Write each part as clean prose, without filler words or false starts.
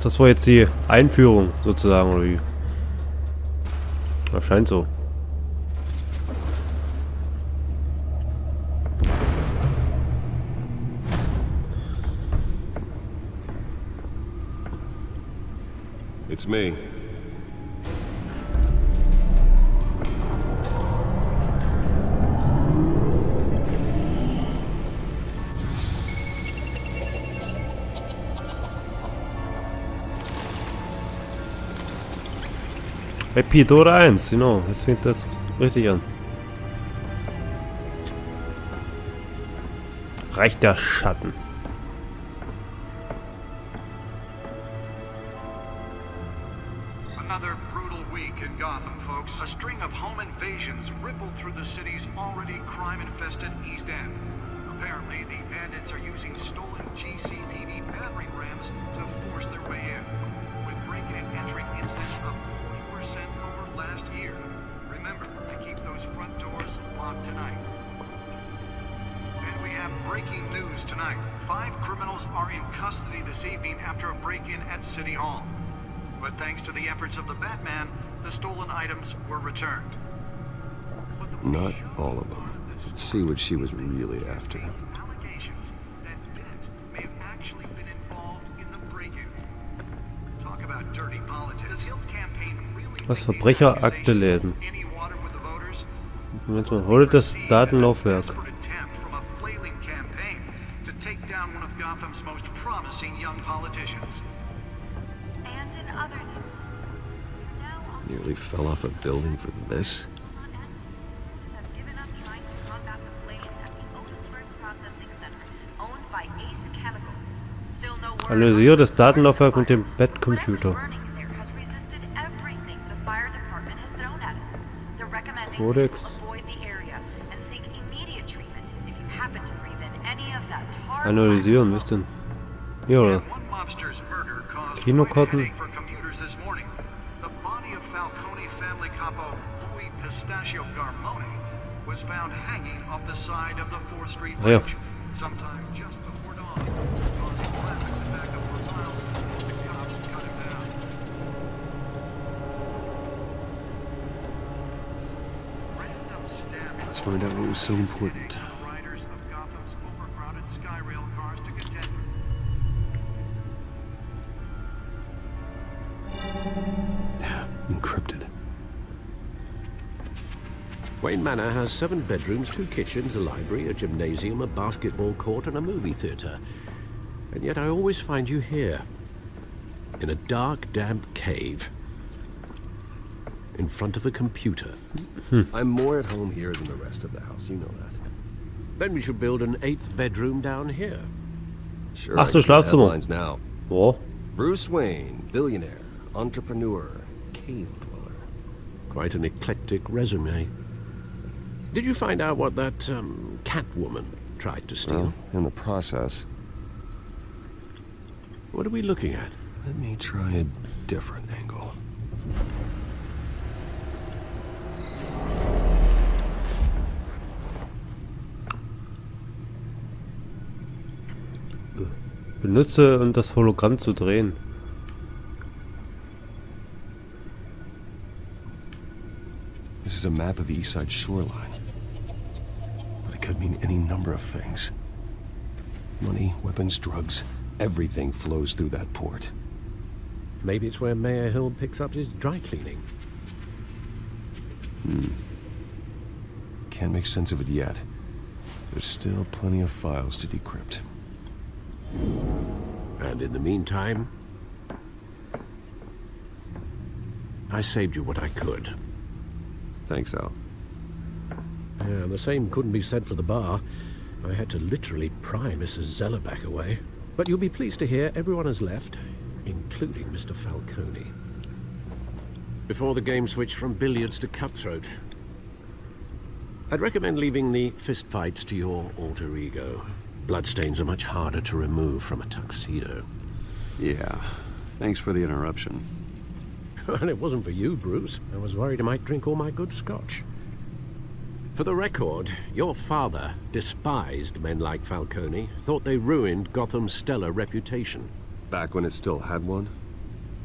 Das war jetzt die Einführung sozusagen, oder wie? Das scheint so. It's me. Episode 1, genau. Jetzt fängt das richtig an. Reich der Schatten. Another brutal week in Gotham, folks. A string of home invasions rippled through the city's already crime-infested East End. Apparently, the bandits are using stolen GCPD battering rams to force their way in, with break-in and entry incidents up 40% over last year. Remember to keep those front doors locked tonight. And we have breaking news tonight. 5 criminals are in custody this evening after a break-in at City Hall. But thanks to the efforts of the Batman, the stolen items were returned. Not all of them. Let's see what she was really after. Allegations that Dent may have actually been involved in the break-in. Talk about dirty politics. The Hills campaign really Was Verbrecherakte lesen. Moment mal, holt das Datenlaufwerk. Nearly fell off a building for this. Analysiere das Datenlaufwerk mit dem Bettcomputer. Codex. Analysieren, was denn? Hier, oder? Kinokarten. Ah, ja. Let's find out what was so important. Encrypted. Wayne Manor has 7 bedrooms, 2 kitchens, a library, a gymnasium, a basketball court, and a movie theatre. And yet I always find you here, in a dark, damp cave, in front of a computer. I'm more at home here than the rest of the house, you know that. Then we should build an 8th bedroom down here. Sure. Ach, du Schlafzimmer. Headlines now. Oh. Bruce Wayne, billionaire, entrepreneur, cave dweller. Quite an eclectic resume. Did you find out what that Catwoman tried to steal? Well, in the process. What are we looking at? Let me try a different angle. Benutze, um das Hologramm zu drehen. This is a map of the East Side shoreline. But it could mean any number of things. Money, weapons, drugs, everything flows through that port. Maybe it's where Mayor Hill picks up his dry cleaning. Can't make sense of it yet. There's still plenty of files to decrypt. And in the meantime, I saved you what I could. Thanks, Al. Yeah, the same couldn't be said for the bar. I had to literally pry Mrs. Zellerback away. But you'll be pleased to hear everyone has left, including Mr. Falcone. Before the game switched from billiards to cutthroat. I'd recommend leaving the fistfights to your alter ego. Bloodstains are much harder to remove from a tuxedo. Yeah. Thanks for the interruption. Well, it wasn't for you, Bruce. I was worried I might drink all my good scotch. For the record, your father despised men like Falcone, thought they ruined Gotham's stellar reputation. Back when it still had one?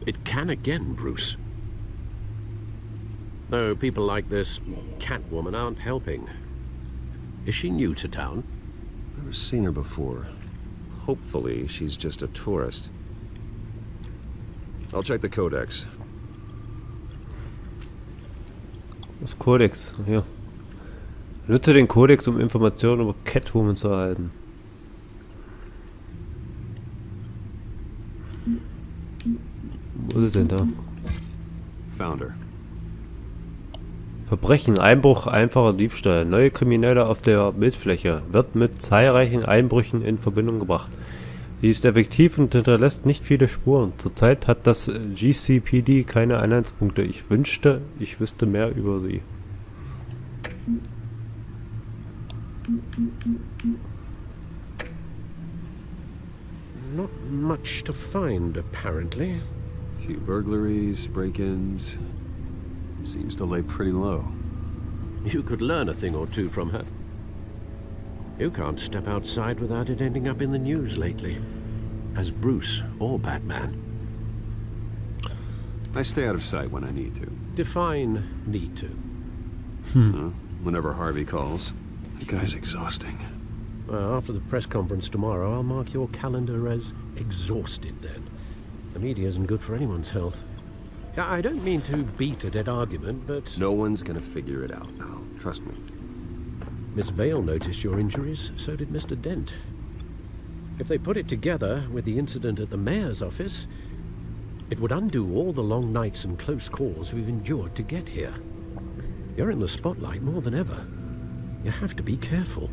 It can again, Bruce. Though people like this Catwoman aren't helping. Is she new to town? Never seen her before. Hopefully, she's just a tourist. I'll check the codex. Das Kodex, hier. Nutze den Kodex, um Informationen über Catwoman zu erhalten. Wo ist es denn da? Found her. Verbrechen, Einbruch, einfacher Diebstahl. Neue Kriminelle auf der Bildfläche. Wird mit zahlreichen Einbrüchen in Verbindung gebracht. Sie ist effektiv und hinterlässt nicht viele Spuren. Zurzeit hat das GCPD keine Anhaltspunkte. Ich wünschte, ich wüsste mehr über sie. Not much to find, apparently. Few burglaries, break-ins. Seems to lay pretty low. You could learn a thing or two from her. You can't step outside without it ending up in the news lately. As Bruce or Batman. I stay out of sight when I need to. Define need to. Whenever Harvey calls. The guy's exhausting. Well, after the press conference tomorrow, I'll mark your calendar as exhausted then. The media isn't good for anyone's health. I don't mean to beat a dead argument, but... No one's gonna figure it out now. Trust me. Miss Vale noticed your injuries, so did Mr. Dent. If they put it together with the incident at the mayor's office, it would undo all the long nights and close calls we've endured to get here. You're in the spotlight more than ever. You have to be careful.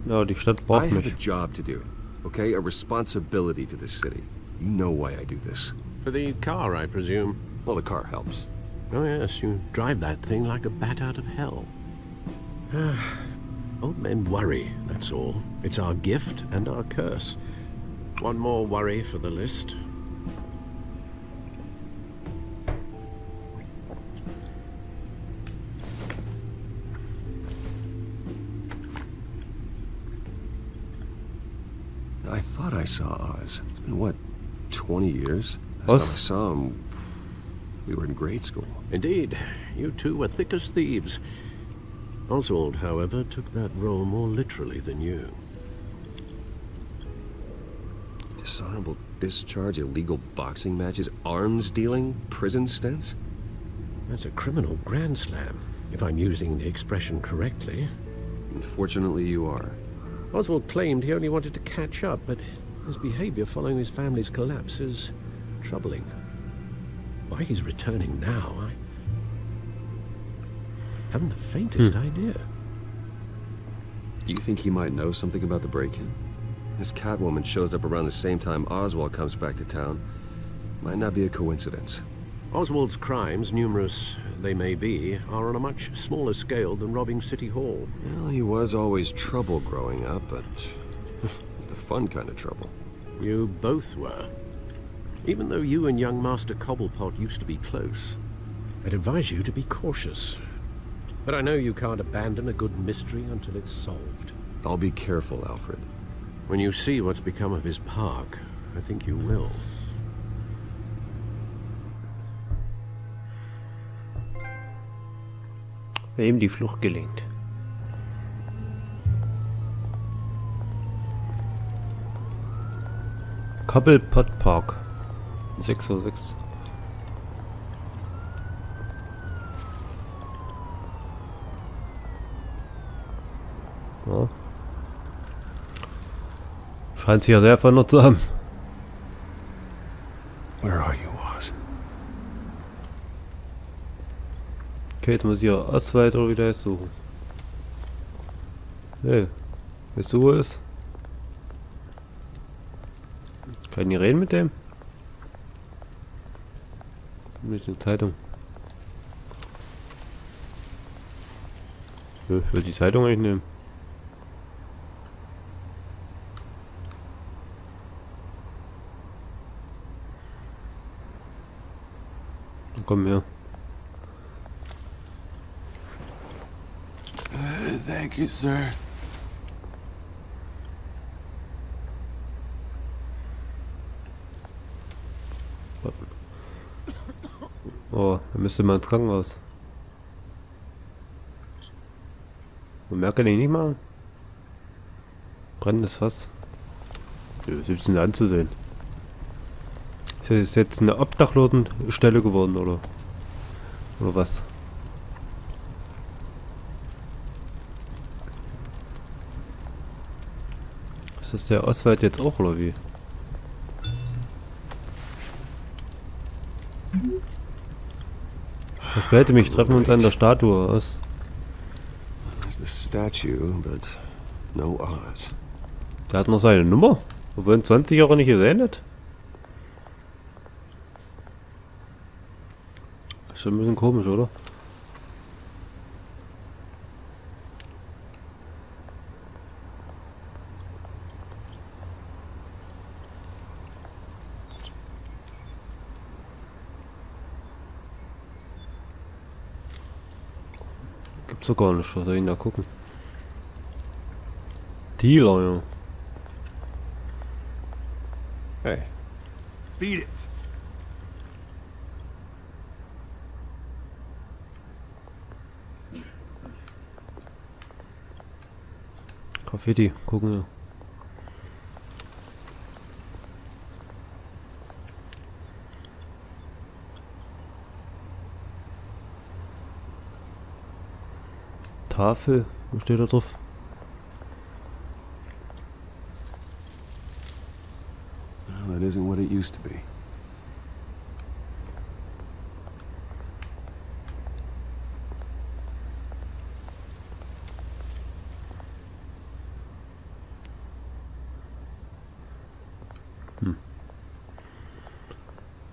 Ja, die Stadt I braucht have a mich. job to do, okay? A responsibility to this city. You know why I do this. For the car, I presume. Well, the car helps. Oh yes, you drive that thing like a bat out of hell. Old men worry, that's all. It's our gift and our curse. One more worry for the list. I thought I saw Oz. It's been, what, 20 years? Last time I saw him, we were in grade school. Indeed, you two were thick as thieves. Oswald, however, took that role more literally than you. Dishonorable discharge, illegal boxing matches, arms dealing, prison stints? That's a criminal grand slam, if I'm using the expression correctly. Unfortunately, you are. Oswald claimed he only wanted to catch up, but his behavior following his family's collapse is troubling. Why he's returning now, I haven't the faintest idea. Do you think he might know something about the break-in? This Catwoman shows up around the same time Oswald comes back to town. Might not be a coincidence. Oswald's crimes, numerous they may be, are on a much smaller scale than robbing City Hall. Well, he was always trouble growing up, but it's the fun kind of trouble. You both were. Even though you and young Master Cobblepot used to be close. I'd advise you to be cautious. But I know you can't abandon a good mystery until it's solved. I'll be careful, Alfred. When you see what's become of his park, I think you will. Wem die Flucht gelingt. Cobblepot Park. 6:06 Uhr. Ja. Scheint sich ja sehr verändert zu haben. Where are you, Oz? Okay, jetzt muss ich hier Oswald oder wieder suchen. Hey, weißt du, wo er ist? Kann ich nicht reden mit dem? Mit der Zeitung. Ich will die Zeitung eigentlich nehmen. Komm her. Thank you, sir. Oh, dann müsste man ins Krankenhaus. Und mehr kann ich nicht machen. Brennendes Fass. Ja, was ist denn da anzusehen? Ist das jetzt eine Obdachlosenstelle geworden, oder? Oder was? Ist das der Oswald jetzt auch, oder wie? Das behält mich, treffen wir uns an der Statue aus. There's the statue, but no Oz. Der hat noch seine Nummer, obwohl er in 20 Jahren nicht gesehen hat. Ist schon ein bisschen komisch, oder? Gibt's doch gar nicht, was soll ich da gucken? Dealer, ja. Hey, Beat it. Graffiti, gucken wir. Tafel, wo steht da drauf? well, that isn't what it used to be.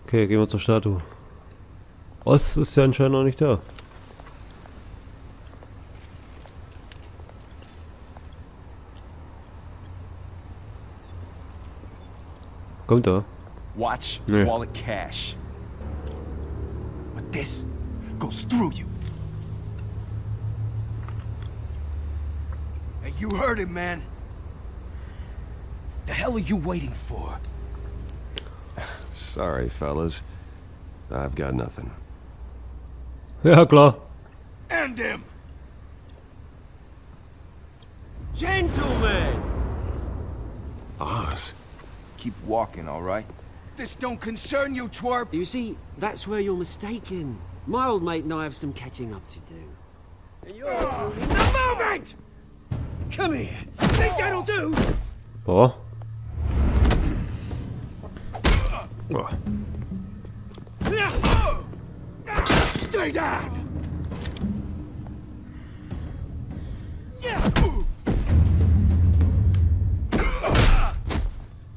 Okay, gehen wir zur Statue. Ost ist ja anscheinend noch nicht da. Kommt da. Watch, Yeah. wallet cash. But this goes through you. Hey, you heard it, man. The hell are you waiting for? Sorry, fellas. I've got nothing. Ja, klar. End him! Gentlemen! Oz? Keep walking, all right? This don't concern you, twerp! You see, that's where you're mistaken. My old mate and I have some catching up to do. And you're in the moment! Come here! Think that'll do? Boah. Oh. Stay down!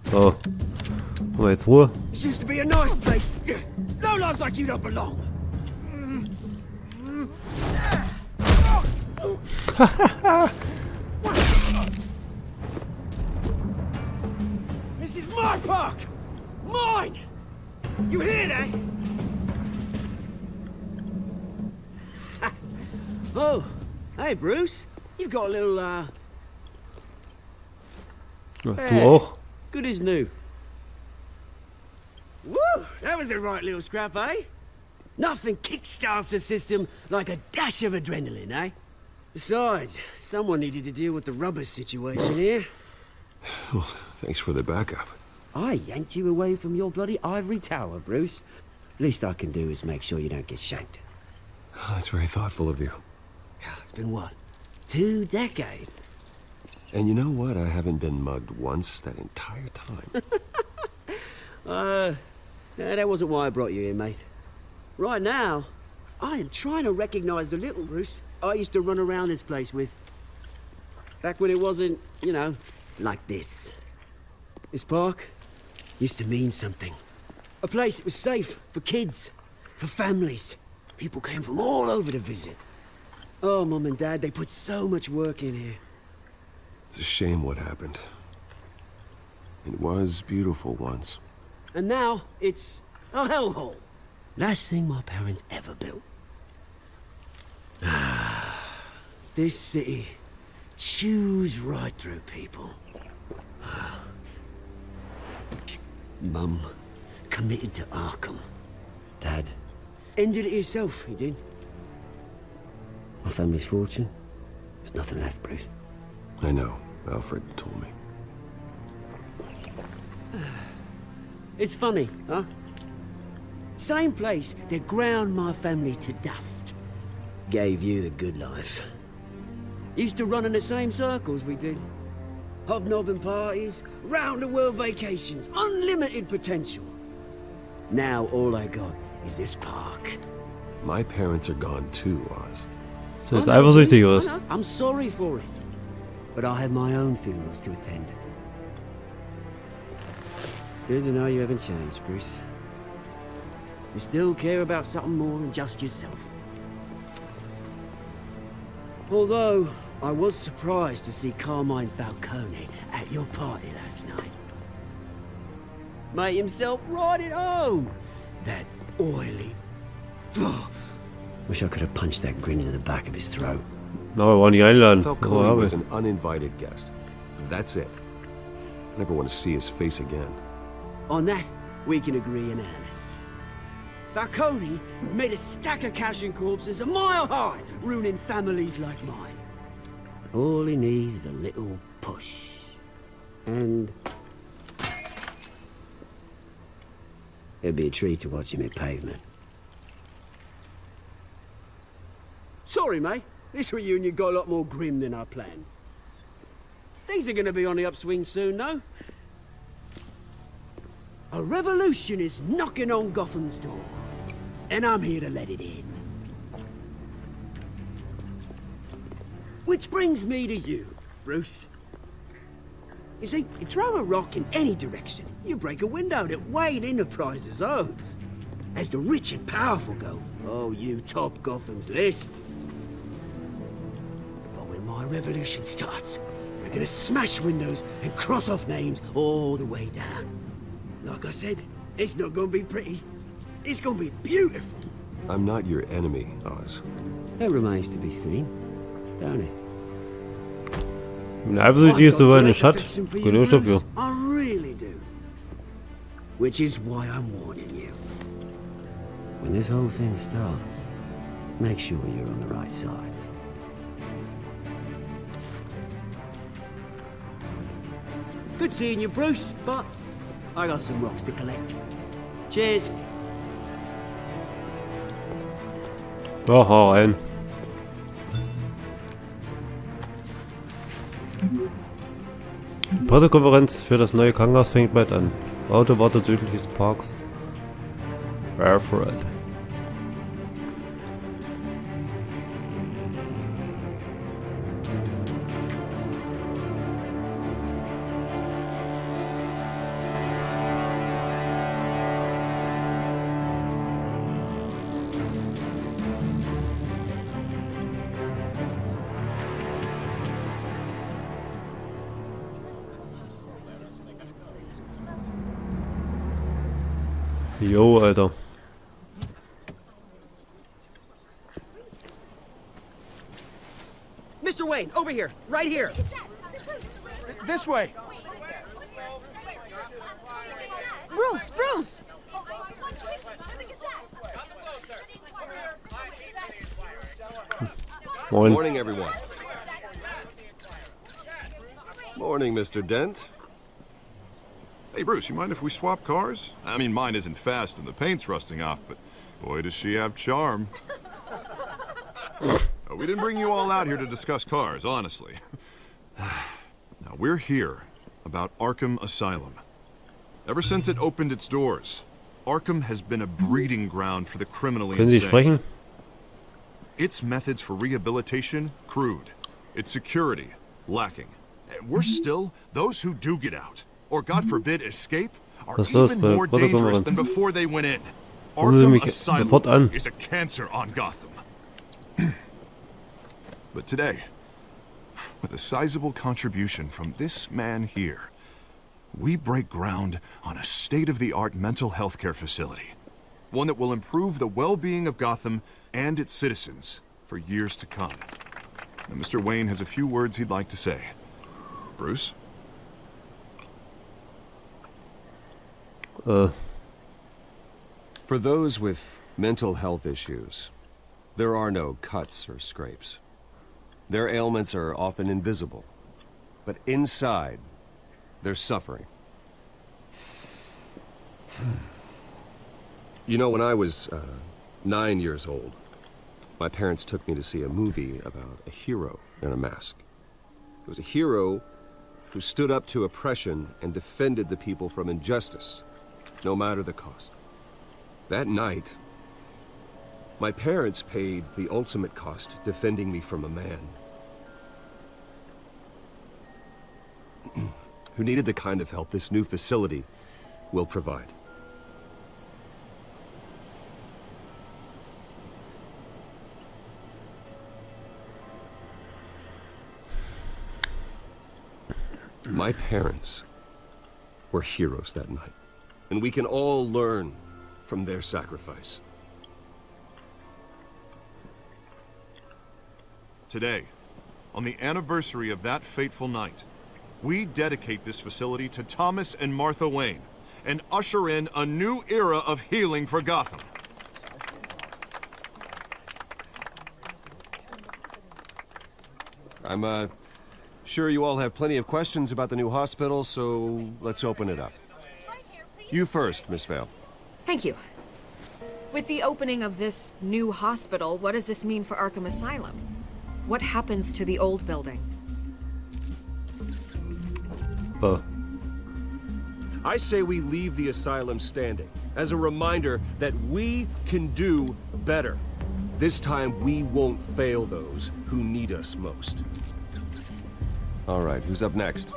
So. Haben wir jetzt Ruhe? This used to be a nice place. No lives like you don't belong. This is my park! Mine! You hear that? Oh, hey Bruce. You've got a little, Ja, du Hey. auch? good as new. Woo! That was a right little scrap, eh? Nothing kickstarts the system like a dash of adrenaline, eh? Besides, someone needed to deal with the rubber situation here. Well, thanks for the backup. I yanked you away from your bloody ivory tower, Bruce. Least I can do is make sure you don't get shanked. Oh, that's very thoughtful of you. It's been what? 2 decades? And you know what? I haven't been mugged once that entire time. That wasn't why I brought you here, mate. Right now, I am trying to recognize the little Bruce I used to run around this place with. Back when it wasn't, you know, like this. This park used to mean something. A place that was safe for kids, for families. People came from all over to visit. Oh, Mum and Dad, they put so much work in here. It's a shame what happened. It was beautiful once. And now, it's a hellhole. Last thing my parents ever built. This city chews right through people. Mum committed to Arkham. Dad Ended it yourself, you did. My family's fortune. There's nothing left, Bruce. I know. Alfred told me. It's funny, huh? Same place that ground my family to dust. Gave you the good life. Used to run in the same circles we did. Hobnobbing parties, round-the-world vacations, unlimited potential. Now all I got is this park. My parents are gone too, Oz. So jetzt eifersüchtig ist. I'm sorry for it. But I have my own funerals to attend. Good to know you haven't changed, Bruce. You still care about something more than just yourself. Although, I was surprised to see Carmine Falcone at your party last night. Made himself right at home. That oily... Wish I could have punched that grin into the back of his throat. Na, wir wollen die einladen. Falcone was an uninvited guest. That's it. I never want to see his face again. On that, we can agree in earnest. Falcone made a stack of cash and corpses a mile high, ruining families like mine. All he needs is a little push. And... it'd be a treat to watch him hit pavement. Sorry, mate. This reunion got a lot more grim than I planned. Things are gonna be on the upswing soon, though. A revolution is knocking on Gotham's door. And I'm here to let it in. Which brings me to you, Bruce. You see, you throw a rock in any direction, you break a window that Wayne Enterprises owns. As the rich and powerful go, oh, you top Gotham's list. But when my revolution starts, we're gonna smash windows and cross off names all the way down. Like I said, it's not gonna be pretty. It's gonna be beautiful. I'm not your enemy, Oz. That remains to be seen, don't it? Wenn eifersüchtig ist, so eine Stadt. Gute dafür. I really do. Which is why I'm warning you. When this whole thing starts, make sure you're on the right side. Good seeing you, Bruce, but I got some rocks to collect. Cheers. Ja, hau rein. Die Pressekonferenz für das neue Krankenhaus fängt bald an. Auto wartet südlich des Parks. Alfred. Jo, Alter. Mr. Wayne, over here, right here. This way. Bruce, Bruce! Moin. Morning, everyone. Morning, Mr. Dent. Hey, Bruce, you mind if we swap cars? I mean, mine isn't fast and the paint's rusting off, but boy, does she have charm. We didn't bring you all out here to discuss cars, honestly. Now, we're here about Arkham Asylum. Ever since it opened its doors, Arkham has been a breeding ground for the criminally Können Sie insane. sprechen? Its methods for rehabilitation, crude. Its security, lacking. And worse still, those who do get out, or God forbid escape, are Was ist los even bei more dangerous Pressekonferenz? than before they went in. Rufen Sie Arkham mich Asylum sofort an. is a cancer on Gotham. But today, with a sizable contribution from this man here, we break ground on a state-of-the-art mental health care facility. One that will improve the well-being of Gotham and its citizens for years to come. Now, Mr. Wayne has a few words he'd like to say. Bruce? For those with mental health issues. There are no cuts or scrapes. Their ailments are often invisible, but inside, they're suffering. You know, when I was 9 years old, my parents took me to see a movie about a hero in a mask. It was a hero who stood up to oppression and defended the people from injustice, no matter the cost. That night, my parents paid the ultimate cost defending me from a man who needed the kind of help this new facility will provide. My parents were heroes that night, and we can all learn from their sacrifice. Today, on the anniversary of that fateful night, we dedicate this facility to Thomas and Martha Wayne and usher in a new era of healing for Gotham. I'm sure you all have plenty of questions about the new hospital, so let's open it up. You first, Miss Vale. Thank you. With the opening of this new hospital, what does this mean for Arkham Asylum? What happens to the old building? I say we leave the asylum standing as a reminder that we can do better. This time we won't fail those who need us most. All right, who's up next?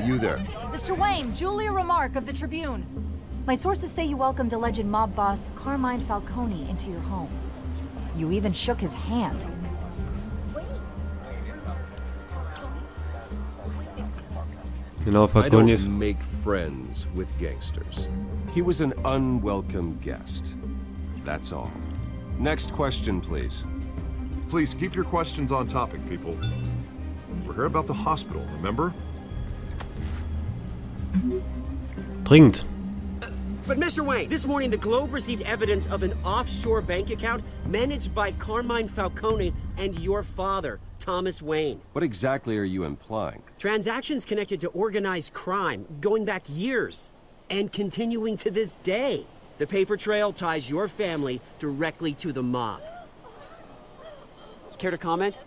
You there. Mr. Wayne, Julia Remark of the Tribune. My sources say you welcomed alleged mob boss Carmine Falcone into your home. You even shook his hand. Genau, I Falcone ist. don't make friends with gangsters. He was an unwelcome guest. That's all. Next question, please. Please keep your questions on topic, people. We're here about the hospital, remember? Dringend. But Mr. Wayne, this morning the Globe received evidence of an offshore bank account managed by Carmine Falcone and your father, Thomas Wayne. What exactly are you implying? Transactions connected to organized crime going back years and continuing to this day. The paper trail ties your family directly to the mob. Care to comment?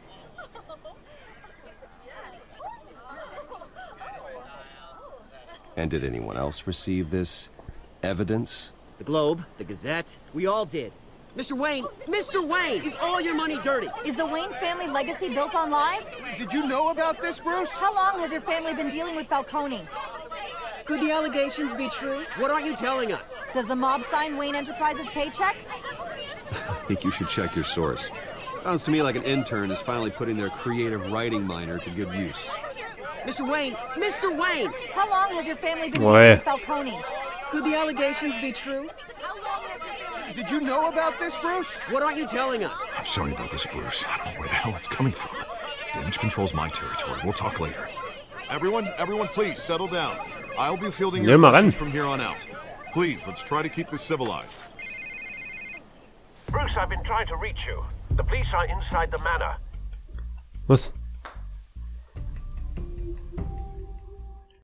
And did anyone else receive this evidence? The Globe, the Gazette, we all did. Mr. Wayne, is all your money dirty? Is the Wayne family legacy built on lies? Did you know about this, Bruce? How long has your family been dealing with Falcone? Could the allegations be true? What aren't you telling us? Does the mob sign Wayne Enterprises paychecks? I think you should check your source. Sounds to me like an intern is finally putting their creative writing minor to good use. Mr. Wayne! How long has your family been dealing with Falcone? Could the allegations be true? Did you know about this, Bruce? What aren't you telling us? I'm sorry about this, Bruce. I don't know where the hell it's coming from. Damage control's my territory. We'll talk later. Everyone, please, settle down. I'll be fielding your questions from here on out. Please, let's try to keep this civilized. Bruce, I've been trying to reach you. The police are inside the manor. Was?